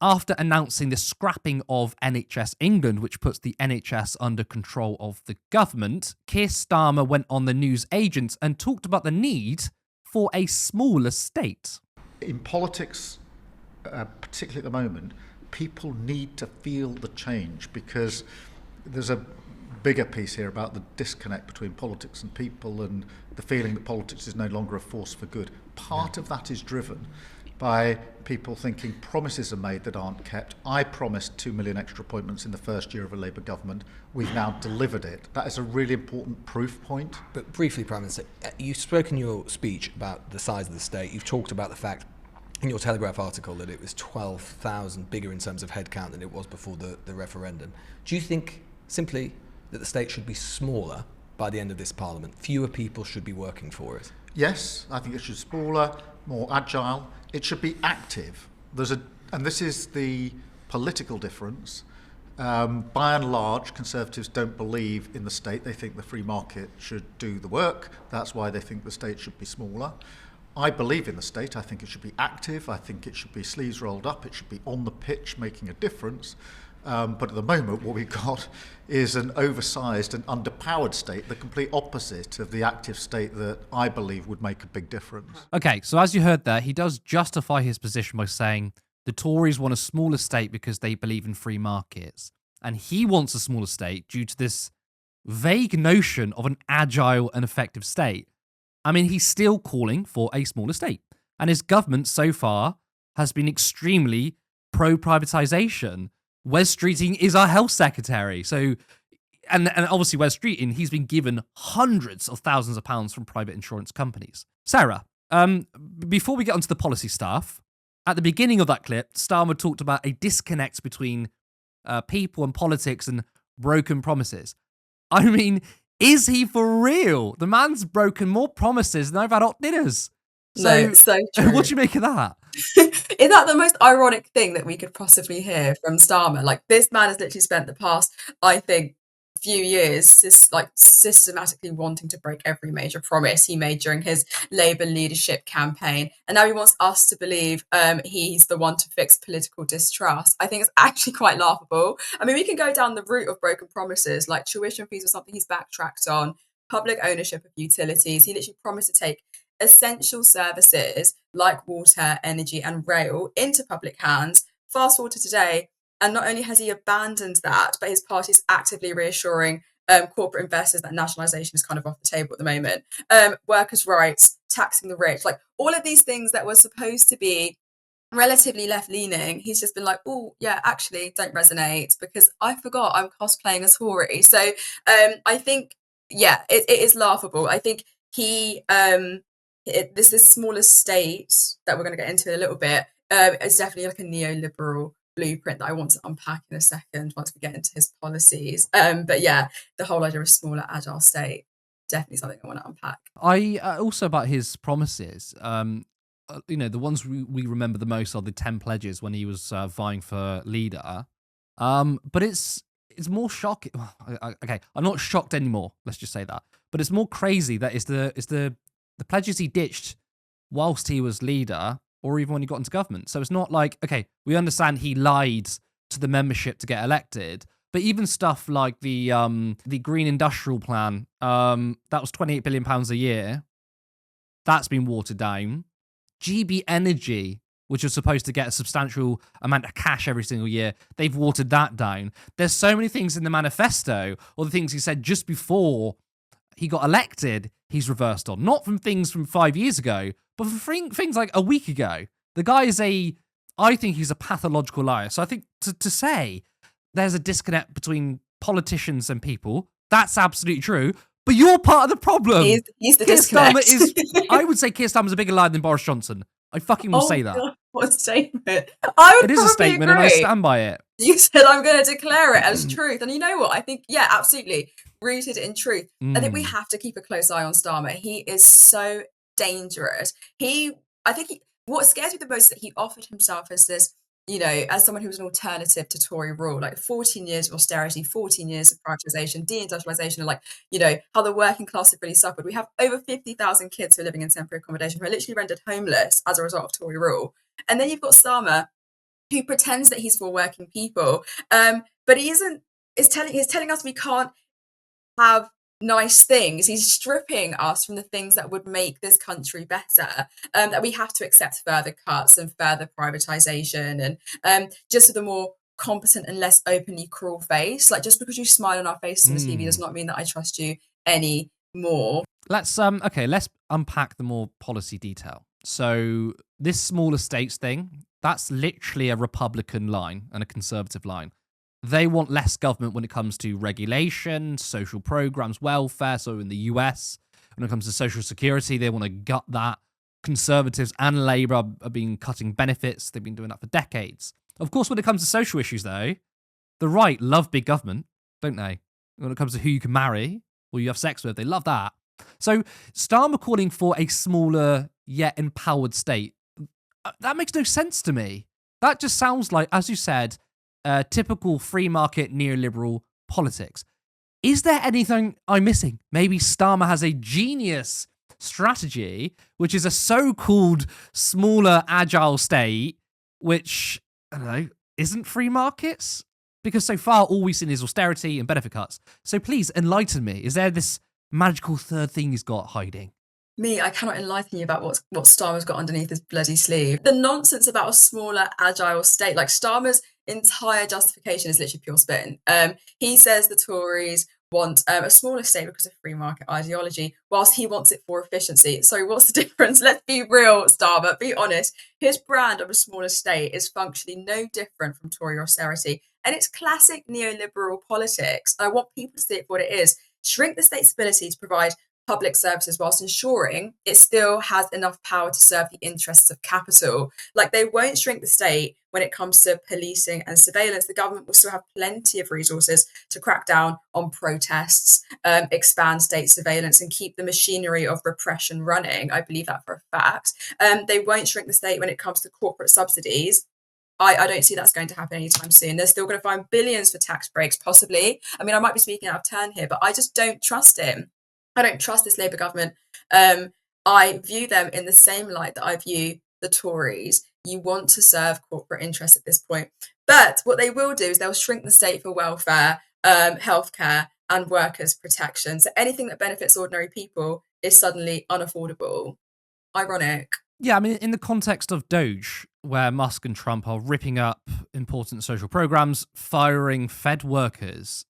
after announcing the scrapping of NHS England, which puts the NHS under control of the government, Keir Starmer went on the news agents and talked about the need for a smaller state. In politics, particularly at the moment, people need to feel the change, because there's a bigger piece here about the disconnect between politics and people, and the feeling that politics is no longer a force for good. Part of that is driven by people thinking promises are made that aren't kept. I promised 2 million extra appointments in the first year of a Labour government. We've now delivered it. That is a really important proof point. But briefly, Prime Minister, you spoke in your speech about the size of the state. You've talked about the fact in your Telegraph article that it was 12,000 bigger in terms of headcount than it was before the referendum. Do you think simply that the state should be smaller by the end of this Parliament? Fewer people should be working for it? Yes, I think it should be smaller, more agile. It should be active. And this is the political difference. By and large, Conservatives don't believe in the state. They think the free market should do the work. That's why they think the state should be smaller. I believe in the state. I think it should be active. I think it should be sleeves rolled up. It should be on the pitch making a difference. But at the moment, what we've got is an oversized and underpowered state, the complete opposite of the active state that I believe would make a big difference. Okay, so as you heard there, he does justify his position by saying the Tories want a smaller state because they believe in free markets. And he wants a smaller state due to this vague notion of an agile and effective state. I mean, he's still calling for a smaller state. And his government so far has been extremely pro-privatisation. Wes Streeting is our health secretary. So, and obviously Wes Streeting, he's been given hundreds of thousands of pounds from private insurance companies. Sarah, before we get onto the policy stuff, at the beginning of that clip, Starmer talked about a disconnect between people and politics and broken promises. I mean, is he for real? The man's broken more promises than I've had hot dinners. So true. What do you make of that? Is that the most ironic thing that we could possibly hear from Starmer? Like, this man has literally spent the past, I think, few years systematically wanting to break every major promise he made during his Labour leadership campaign, and now he wants us to believe he's the one to fix political distrust. I think it's actually quite laughable. I mean, we can go down the route of broken promises, like tuition fees or something he's backtracked on, public ownership of utilities. He literally promised to take essential services like water, energy and rail into public hands. Fast forward to today, and not only has he abandoned that, but his party is actively reassuring corporate investors that nationalisation is kind of off the table at the moment. Workers' rights, taxing the rich, like all of these things that were supposed to be relatively left-leaning, he's just been like, oh, yeah, actually don't resonate because I forgot I'm cosplaying as Tory. So I think, yeah, it is laughable. I think this smaller state that we're going to get into in a little bit is definitely like a neoliberal blueprint that I want to unpack in a second once we get into his policies. But yeah, the whole idea of a smaller, agile state, definitely something I want to unpack. I also about his promises, the ones we remember the most are the 10 pledges when he was vying for leader. But it's more shocking. Okay, I'm not shocked anymore. Let's just say that. But it's more crazy that it's the pledges he ditched whilst he was leader, or even when he got into government. So it's not like, okay, we understand he lied to the membership to get elected, but even stuff like the Green Industrial Plan, that was £28 billion a year, that's been watered down. GB Energy, which was supposed to get a substantial amount of cash every single year, they've watered that down. There's so many things in the manifesto, or the things he said just before he got elected, he's reversed on. Not from things from 5 years ago, but from things like a week ago. The guy I think he's a pathological liar. So I think to say there's a disconnect between politicians and people, that's absolutely true. But you're part of the problem. He's the disconnect. I would say Keir Starmer's a bigger liar than Boris Johnson. I fucking will say that. God, what a statement. It is a statement, and I stand by it. You said I'm going to declare it as truth. And you know what? I think, yeah, absolutely. Rooted in truth. I think we have to keep a close eye on Starmer. He is so dangerous. What scares me the most is that he offered himself as this, as someone who was an alternative to Tory rule, like 14 years of austerity, 14 years of privatisation, deindustrialisation, and how the working class have really suffered. We have over 50,000 kids who are living in temporary accommodation who are literally rendered homeless as a result of Tory rule. And then you've got Starmer who pretends that he's for working people, but he isn't. He's telling us we can't have nice things. He's stripping us from the things that would make this country better. That we have to accept further cuts and further privatization, and just with a more competent and less openly cruel face. Like, just because you smile on our faces on the TV does not mean that I trust you any more. Let's unpack the more policy detail. So this smaller states thing, that's literally a Republican line and a conservative line. They want less government when it comes to regulation, social programs, welfare. So in the US, when it comes to social security, they want to gut that. Conservatives and Labour have been cutting benefits. They've been doing that for decades. Of course, when it comes to social issues, though, the right love big government, don't they? When it comes to who you can marry or you have sex with, they love that. So Starmer calling for a smaller yet empowered state, that makes no sense to me. That just sounds like, as you said, typical free market neoliberal politics. Is there anything I'm missing? Maybe Starmer has a genius strategy, which is a so-called smaller, agile state, which, I don't know, isn't free markets? Because so far, all we've seen is austerity and benefit cuts. So please, enlighten me. Is there this magical third thing he's got hiding? I cannot enlighten you about what Starmer's got underneath his bloody sleeve. The nonsense about a smaller, agile state, like Starmer's entire justification is literally pure spin. He says the Tories want a smaller state because of free market ideology, whilst he wants it for efficiency. So what's the difference? Let's be real, Starmer, be honest. His brand of a smaller state is functionally no different from Tory austerity. And it's classic neoliberal politics. I want people to see it for what it is. Shrink the state's ability to provide public services whilst ensuring it still has enough power to serve the interests of capital. Like, they won't shrink the state when it comes to policing and surveillance. The government will still have plenty of resources to crack down on protests, expand state surveillance, and keep the machinery of repression running. I believe that for a fact. They won't shrink the state when it comes to corporate subsidies. I don't see that's going to happen anytime soon. They're still going to find billions for tax breaks, possibly. I mean, I might be speaking out of turn here, but I just don't trust him. I don't trust this Labour government. I view them in the same light that I view the Tories. You want to serve corporate interests at this point. But what they will do is they'll shrink the state for welfare, healthcare, and workers' protection. So anything that benefits ordinary people is suddenly unaffordable. Ironic. Yeah, I mean, in the context of Doge, where Musk and Trump are ripping up important social programs, firing Fed workers,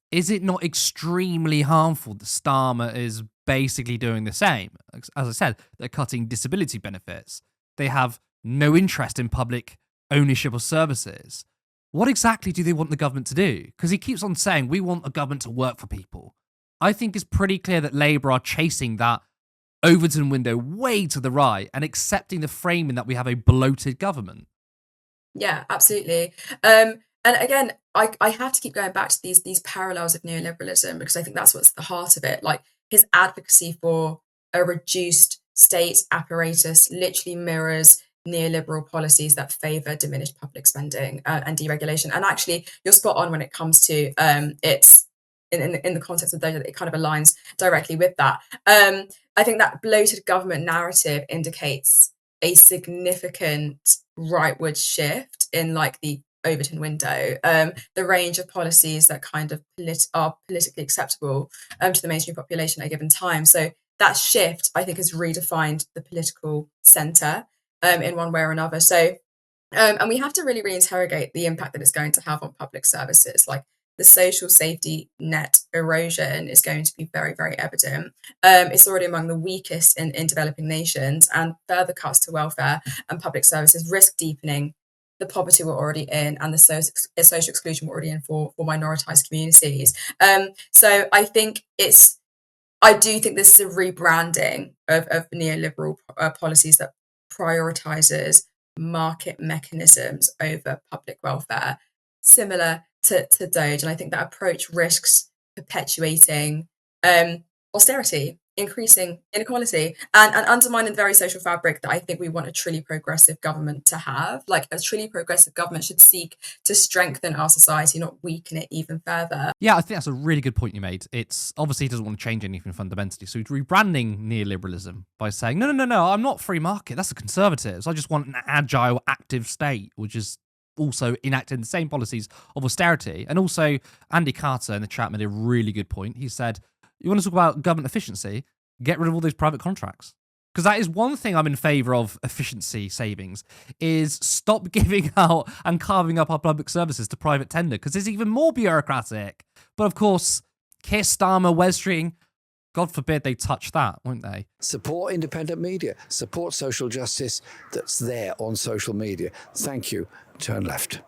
is it not extremely harmful that Starmer is basically doing the same? As I said, they're cutting disability benefits. They have no interest in public ownership of services. What exactly do they want the government to do? Because he keeps on saying, we want a government to work for people. I think it's pretty clear that Labour are chasing that Overton window way to the right and accepting the framing that we have a bloated government. Yeah, absolutely. And again, I have to keep going back to these parallels of neoliberalism, because I think that's what's at the heart of it. Like, his advocacy for a reduced state apparatus literally mirrors neoliberal policies that favour diminished public spending and deregulation. And actually, you're spot on when it comes to it's in the context of those, it kind of aligns directly with that. I think that bloated government narrative indicates a significant rightward shift in, like, the Overton window, the range of policies that kind of are politically acceptable to the mainstream population at a given time. So that shift, I think, has redefined the political centre in one way or another. So, and we have to really reinterrogate the impact that it's going to have on public services. Like, the social safety net erosion is going to be very, very evident. It's already among the weakest in developing nations, and further cuts to welfare and public services risk deepening the poverty we're already in and the social exclusion we're already in for minoritized communities. So I do think this is a rebranding of neoliberal policies that prioritizes market mechanisms over public welfare, similar to Doge. And I think that approach risks perpetuating austerity increasing inequality and undermining the very social fabric that I think we want a truly progressive government to have. Like a truly progressive government should seek to strengthen our society, not weaken it even further. Yeah, I think that's a really good point you made. It's obviously he doesn't want to change anything fundamentally, so he's rebranding neoliberalism by saying, no, I'm not free market. That's the conservatives. I just want an agile, active state, which is also enacting the same policies of austerity. And also, Andy Carter in the chat made a really good point. He said, you want to talk about government efficiency? Get rid of all those private contracts. Because that is one thing I'm in favour of efficiency savings, is stop giving out and carving up our public services to private tender, because it's even more bureaucratic. But of course, Keir Starmer, Wes Streeting, God forbid they touch that, won't they? Support independent media. Support social justice that's there on social media. Thank you. Turn left.